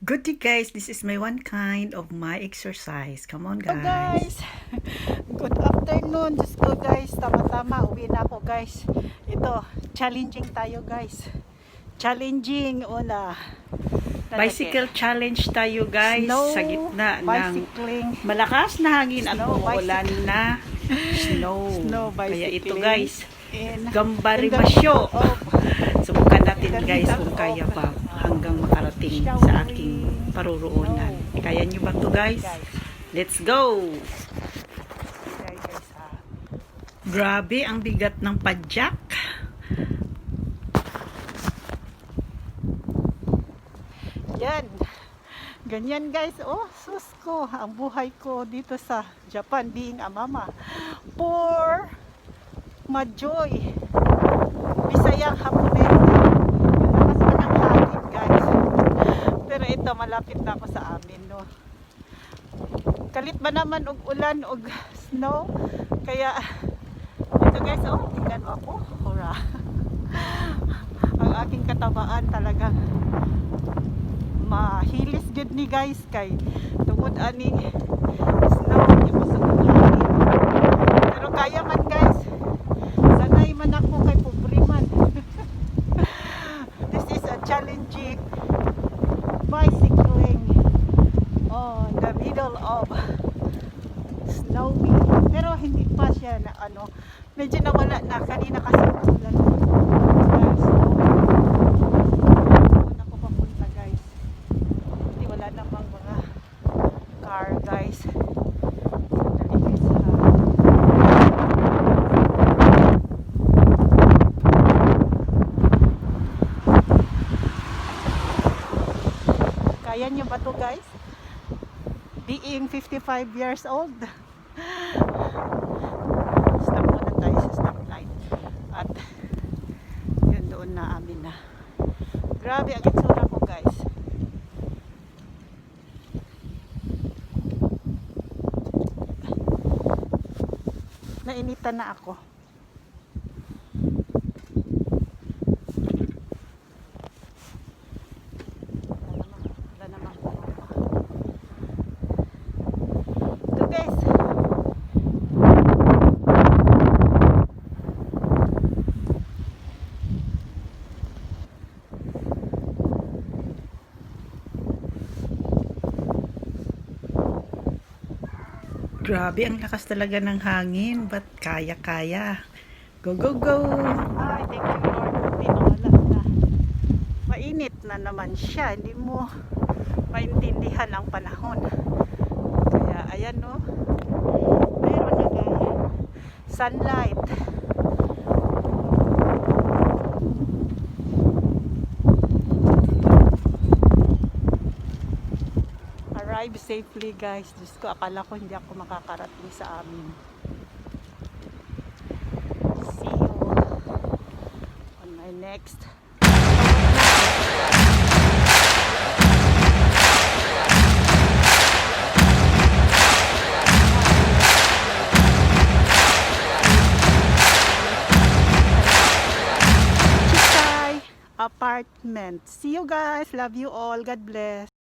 Good day guys, this is my one kind of my exercise. Come on Hello guys. guys, good afternoon. Just go guys, tama-tama, uwi na ako guys. Ito, challenging tayo guys. Challenging, una. Bicycle challenge tayo guys. Snow Sa gitna ng bicycling. malakas na hangin at Snow umuulan na snow. Snow Kaya ito bicycling guys, in gambarimasyo. the middle Subukan natin in the guys middle kung kaya of pa hanggang makarating sa showering aking paruroonan. snow. Kaya nyo ba to guys? Let's go! Guys, Grabe ang bigat ng padyak. yan. Ganyan guys, oh, sus ko, ang buhay ko dito sa Japan being a mama. Poor Majoy. Bisayang Hapones. Lakas pa ng hangin guys. Pero ito, malapit na ako sa amin, no. Kalit ba naman og ulan og snow? Kaya ito guys, oh, tingnan mo ako. Hurra. Ang aking katabaan talagang mahilis gud ni guys kay tungod ani snow yung masugod hangin. Pero kaya man guys, sanay man ako kay pobre man. This is a challenging bicycling on the middle of snowy, pero hindi pa siya na ano, medyo nawala na kanina kasi ulan guys. Doon ako papunta guys, hindi wala namang mga car guys. Sandali guys ha. Kaya nyo ba to guys? Being 55 years old. Stop muna tayo sa stoplight. At yun doon na amin na. Grabe ang itsura ko guys. Nainitan na ako. Wala namang bumaba. Ito guys. Grabe ang lakas talaga ng hangin. But kaya-kaya. Go, go, go! Ay, thank you Lord. Buti nawala na. Mainit na naman siya. Hindi mo maintindihan ang panahon. Kaya ayan no. Meron na ganyan. Sunlight. Arrive safely guys. Diyos ko, akala ko hindi ako makakarating sa amin. See you on my next. Apartment. See you guys. Love you all. God bless.